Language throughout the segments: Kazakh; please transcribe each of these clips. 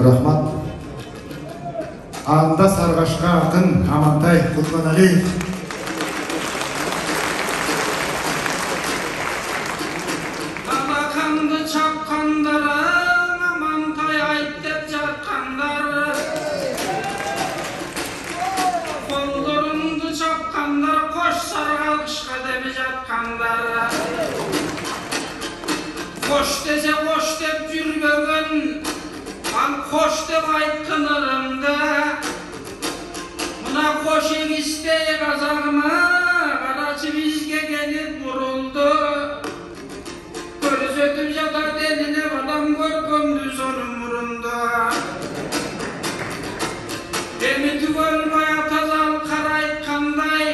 Рахмат. Анда Сарғашқа ақын Амантай Құтбаналиев. Алақанды чапқандары, Амантай айт деп жатқандары, қолдырынды чапқандар, қош сарғалқышқа деп жатқандары, қош десе қош деп жүрбеген, ал қош деп айтқын ырымда, мына қош егісте қазағыма, қарачы бізге келіп бұрылды. Көрсетіп жатар деніне балам көркөмді соның мұрында. Демі түгел бая тазал қарайтқандай,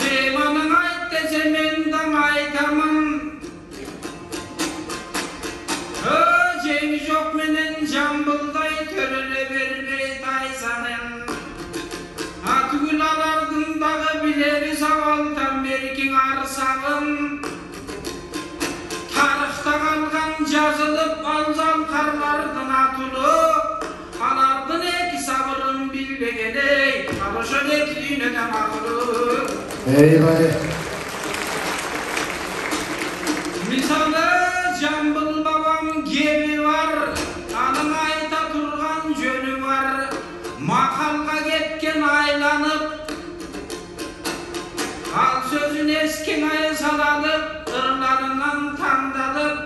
теманың айт десе мен даң айтамын. Жеңі жоқ менен жамбылдай төреле бермей тайсанын. Түгіл алардың дағы білері сауалдан беркең арсағын. Тарихта қалған жазылып алжан қарлардың атылы, алардың екі сабырын білбегеней, қарышын екі дүйнеден ақылы. Eyvallah. Мысалы, жамбыл бабам кебі бар, аның айта тұрған жөні бар, мақалға кеткен айланып, ал сөзін ескен ай саланып, ырларынан таңдалып,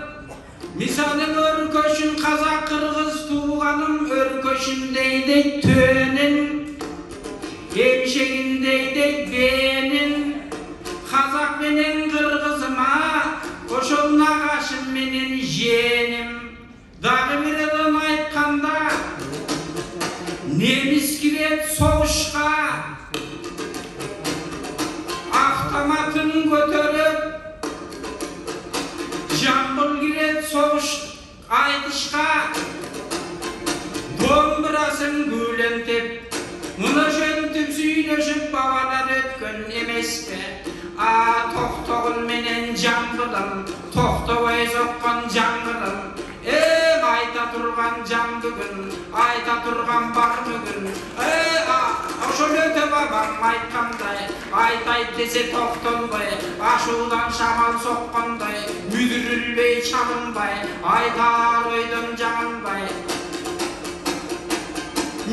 мисалың өркөшін қазақ қырғыз туғаным өркөшін дейді төнін, емшегін дейді бенін, қазақ менен қырғызыма, ошол нағашым менен женім. Дағы бірден айтқанда, неміс кірет соғышқа, автоматын көтеріп, жамбыл кірет соғыш айтышқа, домбырасын гүлентіп, мұны жөнтіп сүйнешіп бабалар өткен емес пе? Тоқтоғыл менен жамбылым, тоқтауай соққан жаңғылым, айта тұрған жан бүгін, айта тұрған бар бүгін. Ошол өте бабам айтқандай, айт десе тоқталбай, ашудан шамал соққандай, мүдірілбей чалынбай, айтар ойдың жаңынбай.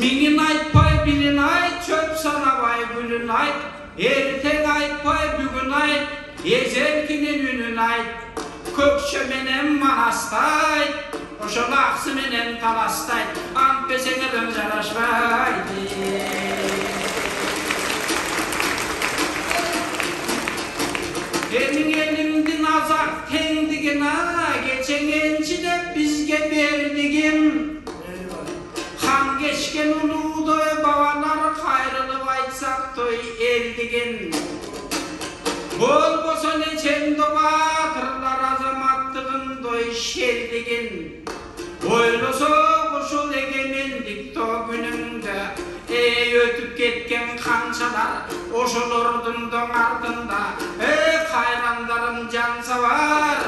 Миңін айтпай білін айт, чөп санабай гүлін айт, ертең айтпай бүгін айт, езелкінен үнін айт, көкші менен манастайт, ошол ақсы менен таластайт, ант бесеңерден жарашпайды. Менің елімдің азақ теңдігін кечеңенші деп бізге бердігім. Қан кешкен ұлудой бабалар қайрылып айтсақ той елдігін. Болбоса неченді батырлар азаматтығындай шелдігін. Ойласа ошол егемендік то күніңді, өтіп кеткен қаншалар ошолордың артында, қайрандарым жансавар.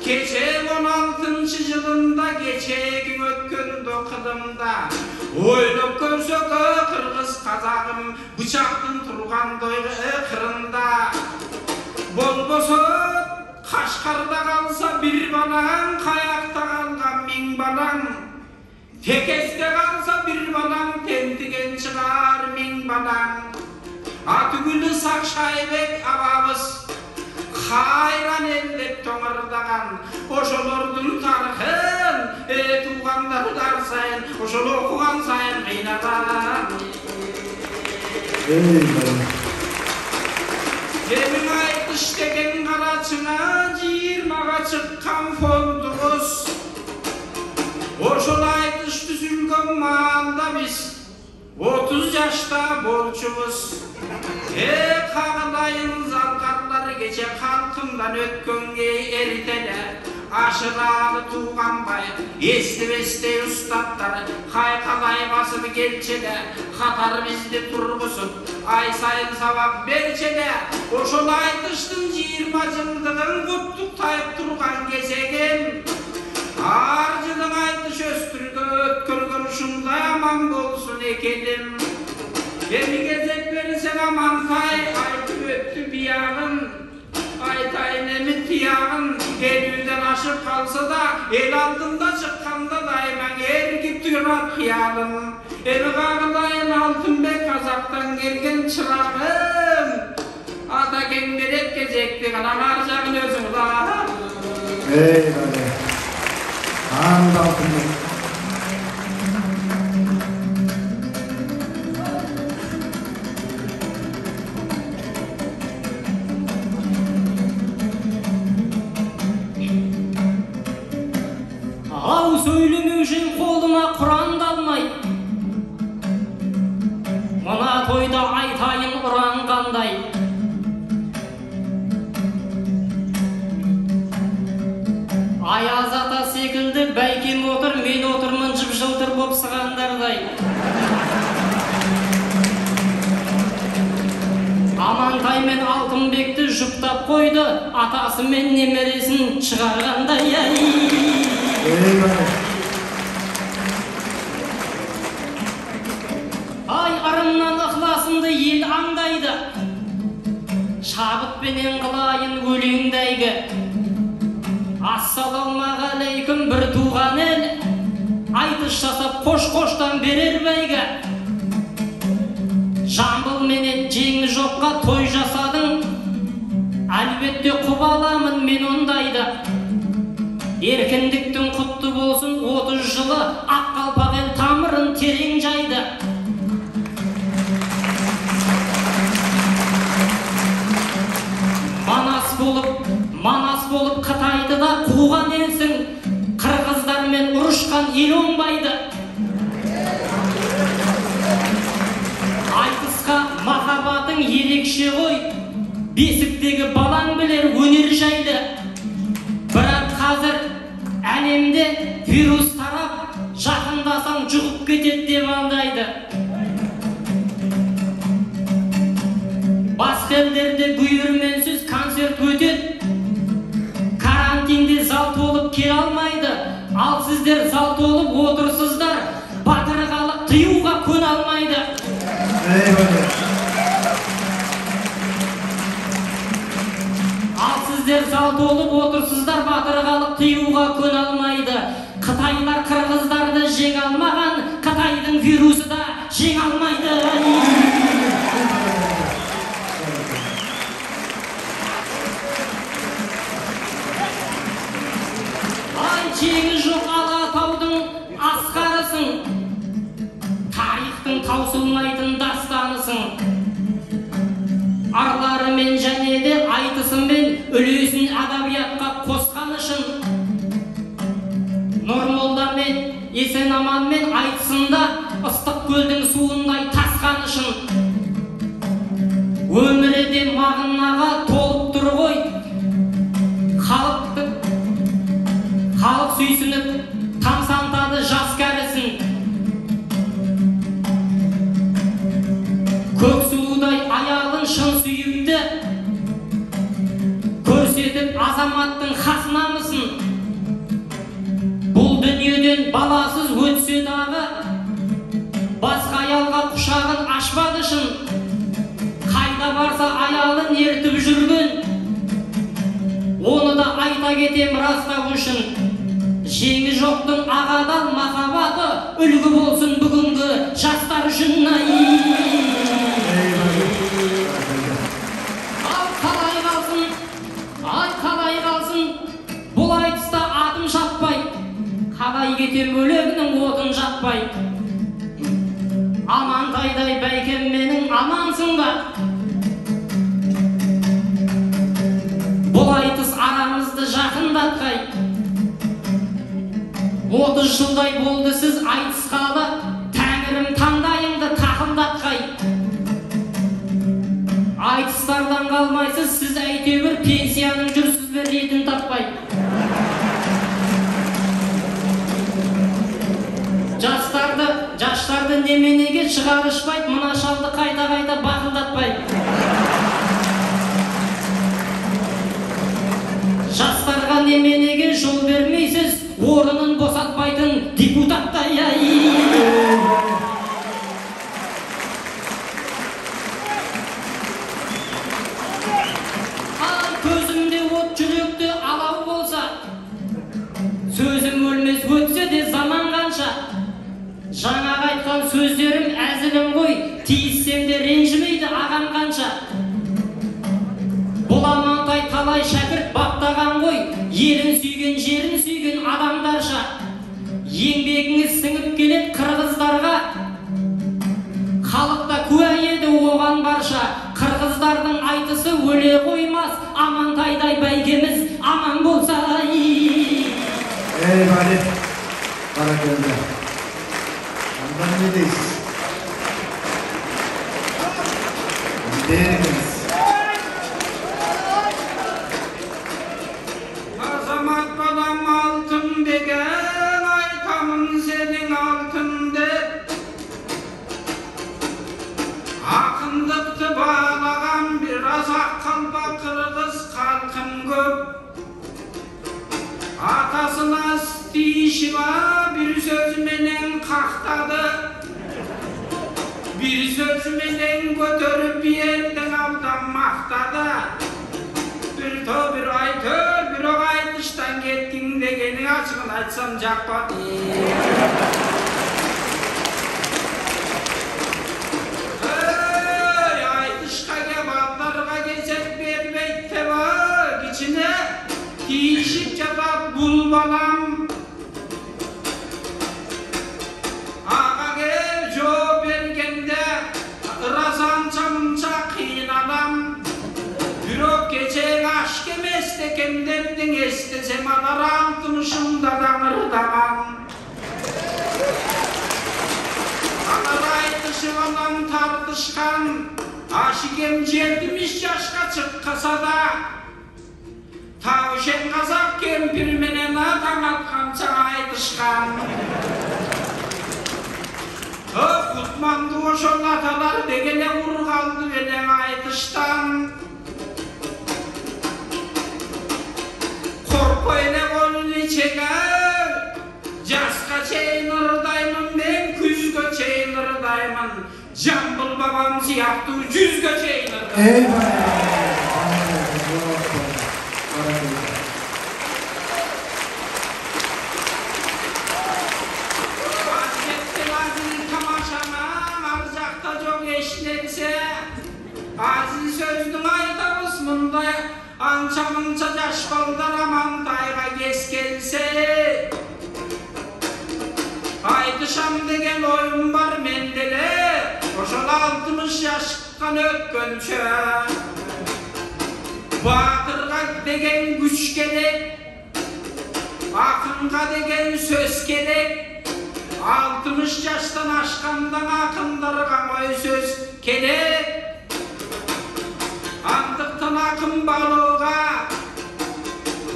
Кеше 16-шы жылында кечегің өткенді қыдымда, ойлап көрсек қырғыз қазағым бычақтың тұрғандай қырында. Болбоса Қашқарда қалса бір балаң, қаяқта қалған мың балаң, текесте қалса бір балаң, тентіген шығар мың балаң. Атүгілі Сақшайбек абабыз қайран елдеп тоңырдаған, ошолордың тарихын туғандар дарсайын, ошол оқыған сайын қинаған. Демің айтыш деген қарачыңа 20-ға шыққан фондығыз. Ошол айтыш түзілген маңда біз 30 жашта болчубуз. Қағылайын залқарлар кече қалқымдан өткенге эрителе. Ашылағы туғанбай, естібесте ұстаттар, қайқалай басып келчеле, қатар бізді тұрғысып, ай сайын сабақ берчеле. Ошол айтыштың 20 жылдығын құттық тайып тұрған кезеген, ар жылың айтыш өстіргөт, aman bolsun ekelim. Beni gezek verirsen Amantay, aytı öttü biyağın. Aytayın emi tiyağın, gelüden aşıp kalsa da, el altında çıkkanda dayman ergip durat hıyalım. Evi kağıdayın Altınbek Kazak'tan gelgen çırağım. Ata kengeret gezekti, kana varacağın özüm da. Eyvallah. Hamd Altınbek. Av söyleme üçün koluma Kur'an dalmay. Mana toyda aytayın Kur'an kanday. Ayaz ata sekildi, bәйкем otur, men oturmın jıp-жылтыр boп sığandarday. Amantay men Altınbekti жұптап koydu, atası men nemeresini çıkarganday. Ay arımdan ıhlasımdı el аңдайды. Şabıt benen kılayın өлеңдәйгі. Assalamualeykum bir tuğan el. Айтыш жасап қош-қоштан берер бәйгі. Жамбыл менен жеңі жоққа той жасадың. Әлбетте құбаламын мен ондайды. Erkindiktің құтты болсын 30 жылы ақ қалпақ ел тамырын терең жайды. Манас болып Қытайды да қуған елсің. Қырғыздармен ұрышқан ел оңбайды. Айтысқа махаббатың ерекше ғой. Бесіктегі балаң білер өнер жайды. Бірақ қазір әлемде вирус тарап, жақындасаң жұғып кетеді деп алдайды. Басқа елдерде бұйырменсіз концерт өтеді. Карантинде зал толып келе алмайды. Ал сіздер зал толып отырсыздар, батырғалық тыюға көне алмайды. Ал сіздер зал толып отырсыздар, батырғалық тыюға көне алмайды. Қытайлар қырғыздарды жең алмаған, Қытайдың вирусы да жең алмайды. Жеңі жоқ Алатаудың асқарысың. Тарихтың таусылмайтын дастанысың. Арларымен және де айтысымен үлесін адабиятқа қосқанышын. Нұрмолдамен, Есенаманмен айтысында ыстық көлдің суындай тасқанышын. Өмірі де мағынаға толып тұр ғой. Халық сүйсініп, тамсантады жас кәрісін. Көк сұлудай аяғын шын сүйіпті, көрсетіп азаматтың хақ намысын. Бұл дүниеден баласыз өтсе дағы, басқа аялға құшағын ашпады шын. Қайда барса аялын ертіп жүрген, оны да айта кетем растау үшін. Жеңі жоқтың ағадан махаббаты үлгі болсын бүгінгі жастар үшін. Қалай қалсын, бұл айтыста атым шаппай, қалай кетем өлегінің отын жатпай. Амантайдай бәйкем менің амансың ба? Бұл айтыс арамызды жақындатқай. 30 жылдай болды сіз айтысқалы, тәңірім таңдайыңды тақылдатқай. Айтыстардан қалмайсыз, сіз әйтеуір пенсияның жүрсіз бер ретін таппай. Жастарды неменеге шығарышпайды, мына шалды қайта-қайта бақылдатпай. Жастарға неменеге жол бермейсіз, орынын босатпайтын депутаттай. Жаңағы айтқан сөздерім әзілім ғой, тиіссем де ренжімейді ағам қанша. Бұл Амантай талай шәкірт баптаған ғой, елін сүйген, жерін сүйген адамдарша. Еңбегіңіз сіңіп келет қырғыздарға, халықта куә еді оған барша. Қырғыздардың айтысы өле қоймас, Амантайдай бәйгеміз аман болса. Bari, barakalla. Ondan ne deyiz? Gideyiz. Azamat balam altın degen, aytamın senin altın de. Akındıktı bağlagan biraz akkalba kırgız kalkın köp. Atasına istişi var, bir söz menen kaktadı. Bir söz menen götürüp yerden aldan maktadı. Bir to bir aytör, bir o aytıştan gettin degenin açığın açsam jakpadı. Aytışka geballarga gezek berbeytte var, içine tişip cevap bul balam. Ağa gel jo bergende razan çamça kıynalam. Bürok geçen aşk emeste kemderdin estesem alar altmışım da damırdaman. Alar aytışı olan tartışkan aşıkem 70 yaşka çıkkasa da Tavşen kazak kempir menen adam atkança aytışkan. Kutmandı oşol atalar degene urgaldı belen aytıştan. Korkoyla golünü çeker, jaska çeyin ırdaymın, ben küzgö çeyin ırdaymın. Jambul babam siyahtı yüzgö çeyin ırdaymın. Eyvallah. Aziz sözdün aytamız mınday, ança mınça yaş baldan Amantayga ges gelse. Aytışam degen oyun var mendele, oşol 60 yaşkan ötkönçö. Batırga degen güç gerek, akınga degen söz gerek. 60 yaştan aşkandan akındarga oy söz gerek. Andıktan akın balığa,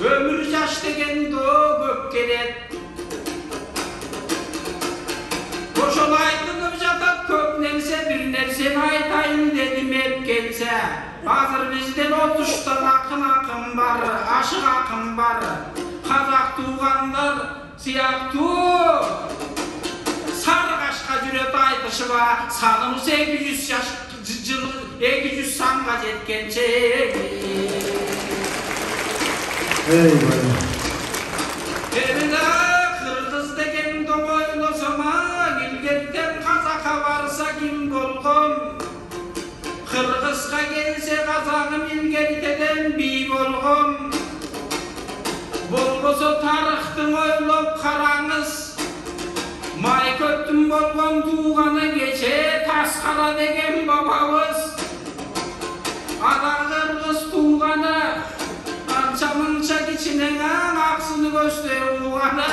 ömür yaş degen doğu gök gerek. Koşol aydınıp jatat köp nerse bir nersen aytayın dedim hep gelse. Hazır bizden 30'tan akın var, aşık akın var. Kazak tuğanlar siyahtı sarıqaşqa jüret aytışı var. Sanım 800 yaş 200 sanға жеткенше. Eyvallah. Evine kırgız degen doğoylosama, ilgerten kazaka varsa kim bolgon. Kırgızga gelse kazağım ilgerteden bi bolgon. Bolgoso tarıhtın oylop karаңыз. May köttüm bolgon tuğanı geçe, taskara degen babamız. Ada kırgız tuğanı, ança mınça içine aksını göster uğanı.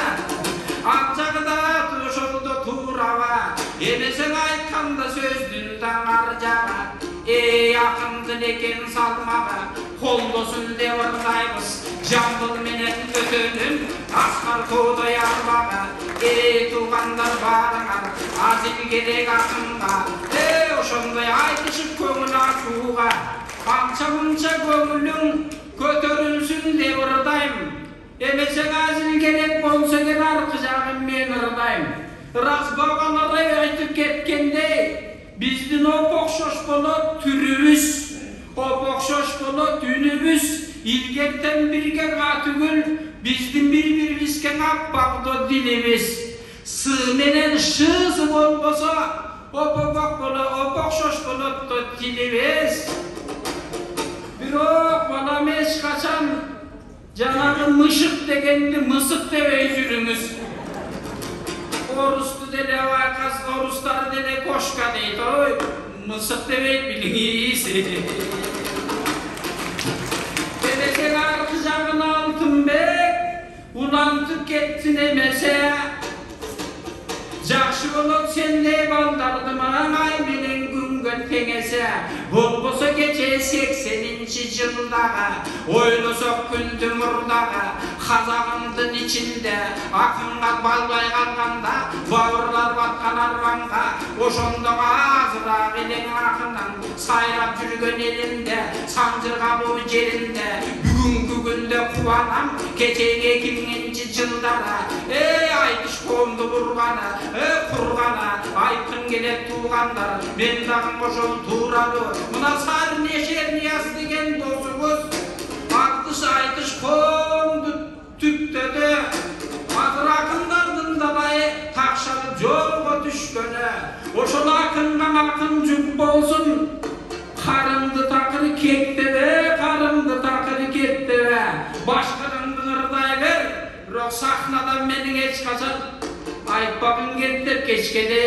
Ancak da tuşoldu tuğrava, emesen aytkanda sözdünden arcağa. Ey akındın eken salmağa, koldosun devırdayız. Jambul menen ötönün, askar tuğda yarmağa. Ey tuğanlar barınar, azil gerek akınga. Ey oşonday aytışıp köngül açuğa. Ança mınça köngülün kötörülsün devırdayım. Emesen azil gerek bolsa ger arkıjağım men ırdayım. Razbağalara aytıp ketkende, bizdin opokşoş bolo türübüz, opokşoş bolo dünübüz. İlgerten birge gatügül, bizdin bir-birimizken appaqdo dilimiz. Sı menen şısı bolbosa opok bola opok şoş bolotto tilibes. Birok balam eş kaçan janagı mışık degendi mısık debey jürümüz. Orustu dele vakas, orustar dele koşka deydi oy. Mısık debey biliniz. Dedesen arkıcağın altın bek, ulantıp kettin emese. Жақшы болып сенде балдардыма ай менен күнгө теңесе. Болбосо кече 80-нчи жылдагы ойлосок күндү мурдагы казагымдын ичинде акынга балбай калганда бауырлар баткан арманга ошондого азыраак элең акынын сайрап жүргөн элимде санжыр кабуу жеринде бүгүнкү күндө кубанам кечеги 2000-нчи жылдары эй айтыш коомду бурганы құрғана айтқын келек туғандар мен дағым ошол туурабы мына сары нешер нияз деген досуңуз аттыш айтыш коомду түптөдү азыр акындардын далайы такшалып жолго түшкөнү ошол акындан акын жүк болсун карымды такыр кеттебе карымды такыр кеттебе башкырыңды ырдай бер бирок сахнадан менин эч качан айтпағын кеттіп кешкеде.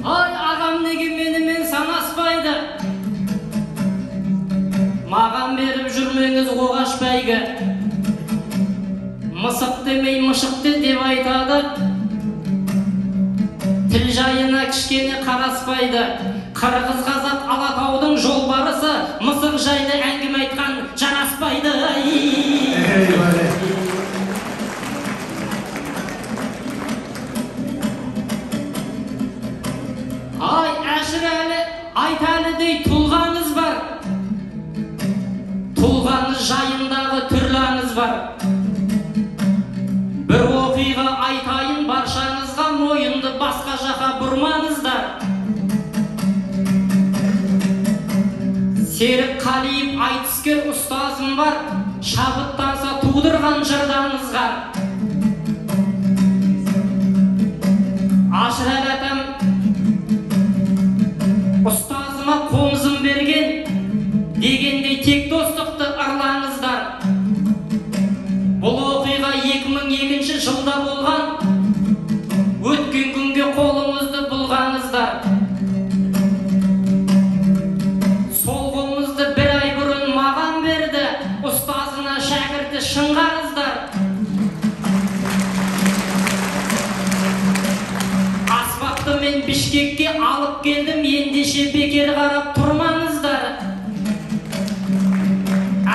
Ай, ағам неге менімен санаспайды? Маған беріп жүрмеңіз оғашпайғы. Мысық демей мышықты деп айтады. Тіл жайына кішкене қараспайды. Қырғыз қазақ Алатаудың жолбарысы мысық жайлы әңгіме айтқан жараспайды. Ай, әшірәлі, айтәлі дей тұлғаңыз бар. Тұлғаңыз жайындағы түрлаңыз бар. Бір оқиға айтайын баршаңызға мойынды басқа жақа бұрмаңыздар. Серік Қалиев айтыскер ұстазым бар, шабыттанса тудырған жырдаңызға. Ашырәл атам ұстазыма қомызым берген дегендей тек достықты арлаңыздар. Бұл оқиға 2002 жылда болған, өткен күнге қолыңызды бұлғаңыздар. Сол қолыңызды бір ай бұрын маған берді, ұстазына шәкірті шыңғаңыздар. Аспақты мен Бішкекке алып келдім, ендеше бекер қарап тұрмаңыздар.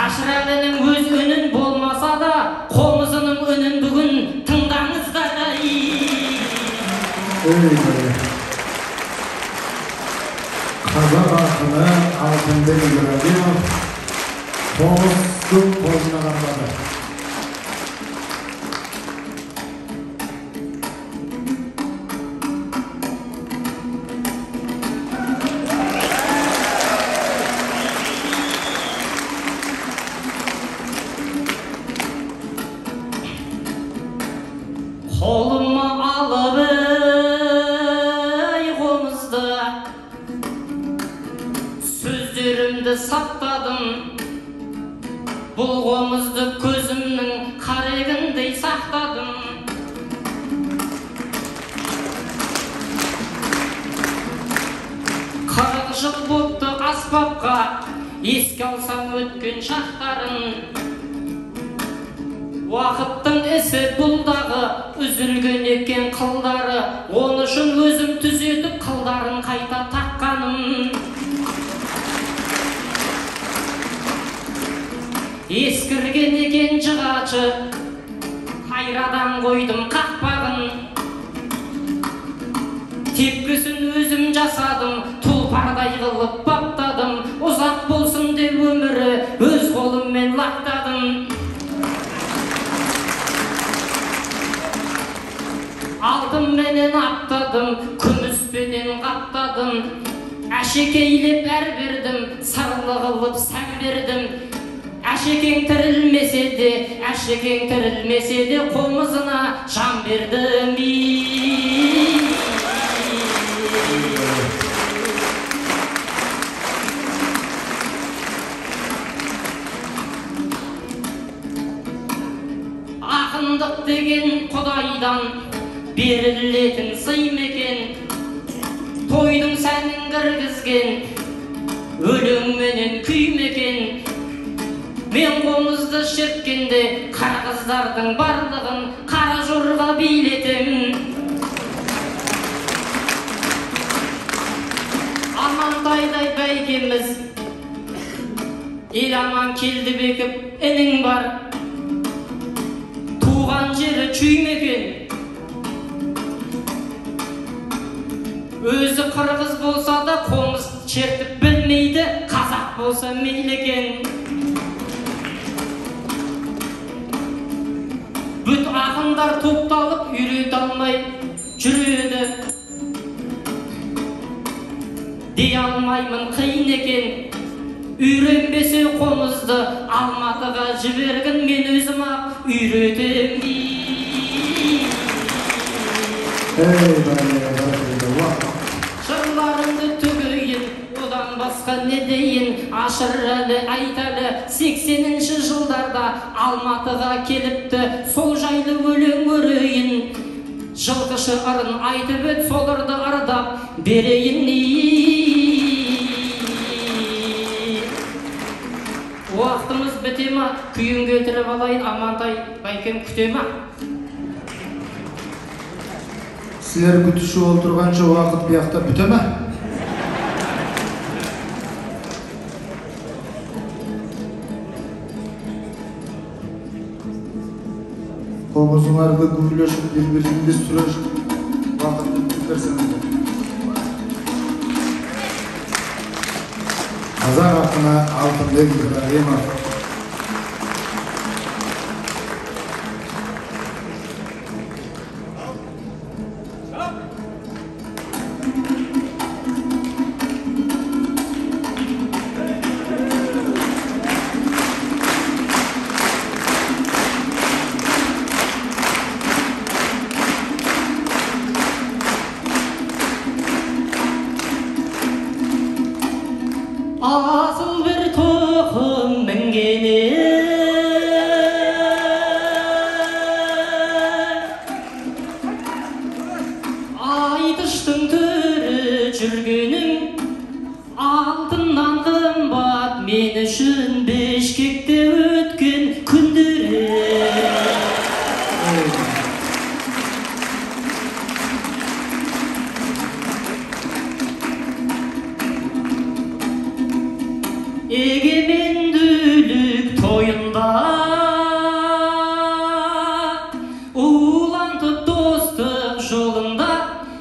Ашырәлінің өз үнін болмаса да, қомызының үнін бүгін тыңдаңыздар. Қазақ ақыны Алтынбек Ибрагимов қомыздың қолына қамдады. Қолыма алып қомызды, сөздерімді сақтадым. Бұл қомызды көзімнің қарегіндей сақтадым. Қырық жыл болыпты аспапқа, еске алсам өткен шақтарын. Уақыттың ісі бұлдағы үзілген екен қылдары, оны үшін өзім түзетіп қылдарын қайта таққаным. Ескірген екен жығачы, қайрадан қойдым қақпағын. Тепкісін өзім жасадым, тұлпардай қылып баптадым. Ұзақ болсын деп өмірі өз қолыммен лақтадым. Алтын менен аттадым, күміс менен мен қаптадым, әшекейлеп әр бердім, сарлы қылып сән бердім. Әшекең тірілмесе де, қомызына жан бердім. Ақындық деген Құдайдан берілетін сый мекен, тойдың сәнін кіргізген өлең менен күй мекен. Мен қомызды шерткенде қырғыздардың барлығын қара жорға билетем. Амантайдай бәйгеміз ел аман келді бекіп інің бар, туған жері чүймекен. Өзі қырғыз болса да қомыз шертіп білмейді, қазақ болса мейлекен. Бүт ақындар топталып үйрете алмай жүреді, дей алмаймын қиын екен. Үйренбесе қомызды Алматыға жібергін, мен өзім-ақ үйретем. Жырларымды төгейін, одан басқа не дейін, ашыр әлі айтады. 80-ші жылдарда Алматыға келіпті, сол жайлы өлең өрейін. Жылқышы ырын айтып өт, соларды ырдап берейін. Уақытымыз біте ма, күйін келтіріп алайын, Амантай байкем күте ма? Сілер күтіші олтырғанша уақыт бияқта біте ма? Қомызыңарды күлешіп, бір-біріңді сүрешіп, вақытты күтерсеңіздер. Қазақ ақыны Алтынбек Ибрагимов. Asıl bir tohum mengene, айтыштың түрі жүргенің, алтыннан қымбат мен үшін Бішкекте өткен күндері. Егеменділік тойында улантып достық жолында,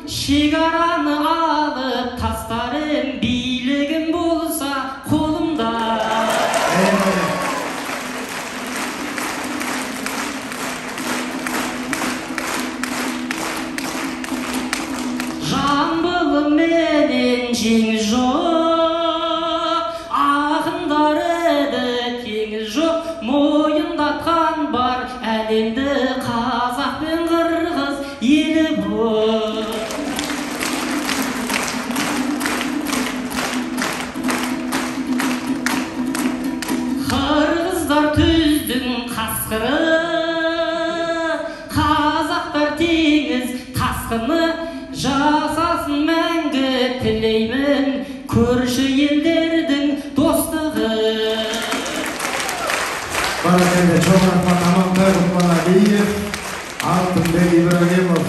шекараны алып тастарым, билігім болса қолымда. Жамбылым менен жеңіс жоқ, ақындарыды теңіз жоқ, мойындатқан бар әлемді қазақ пен қырғыз елі бұл. Қырғыздар түздің қасқыры, қазақтар теңіз тасқыны, жасасын мәңгі тілеймін көрші елдердің достығы. Баракелде, çok rahmat Amantay Rıhmanaliyev, Алтынбек Ибрагимов.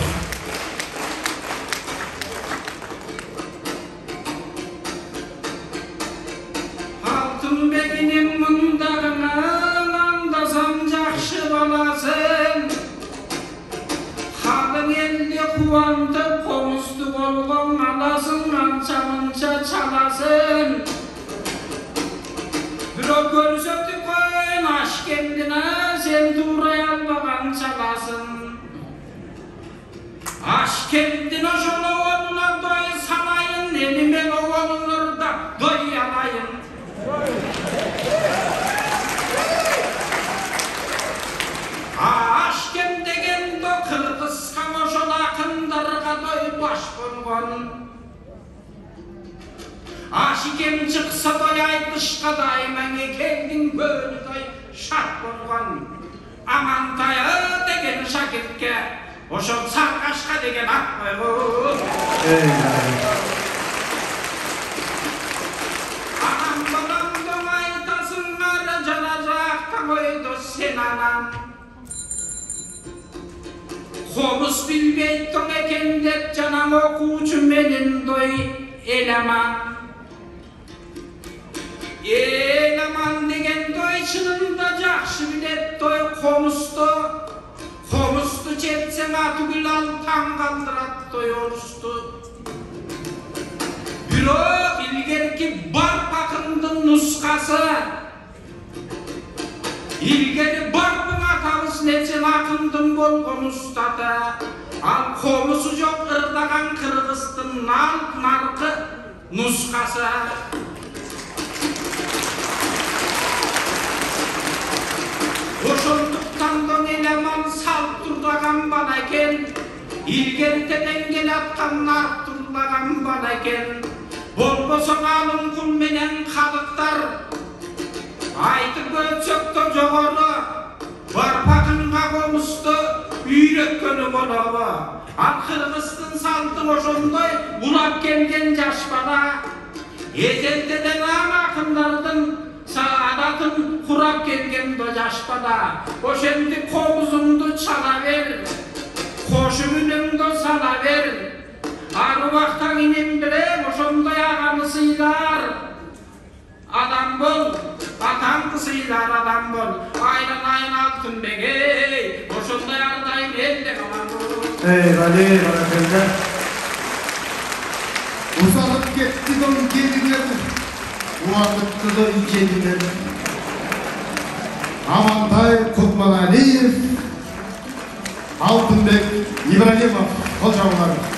Алтынбегінен мұндағынан аңдасам жақшы баласын, халың елде қуантып қомысты болған аласын, анша-мұнша çalasın. Bürok görüsöktü koyun aş kendine, sen tuğray almadan çalasın. Aş kendine şunu onunla doy sana doyalayın. Aşkem degen do Kırgız kamoşola kındarga doy baş bolgon. Aşikem çıksa doyay dışka daymenge kendin böyle doy şart bolgon. Amantaya degen şakirtke oşol sarkaşka degen at koygun. Anam babam doğay tasınlar canacakta koydu sen anam. Komus bilbeyt don eken dep canam okuçu menin doy eleman. Eleman degen doy çınında jakşı bilet doy komustu. Komustu çetsen atugül al tam kaldırat doy orustu. Biro ilgerki bar pakındın nuskası. İlgeri bar buna tavız neçen akındın bolgon ustada. Al komusu yok ırdagan Kırgız'tın nal narkı nuskası. Oşolduktan don eleman salt turdagan bana eken. İlgeri tedengel atkan nark turdagan bana eken. Bolboson alın kul menen kalıktar. Aytıp ölçöktö jogorlu barpakınga komustu üyretkönü bolaba. Al Kırgız'tın saltı oşondoy bulap kelgen jaş bala. Ezelteden akınlardın saadatın kurap kelgen do jaş bala. Oşendi komuzundu çala ver, koşumünündü sala ver. Arvaktan inin bile oşondoy ağamısıylar. Adam bol, atan kısıylar adam bol. Aynen altın begey, boşunda yardayım elde kalan bol. Ali Barakender. Uzalıp gitti don geliler. Uanıktı da inceliler. Amantay Kutmanaliyev, Altınbek İbrahimov hocamlar.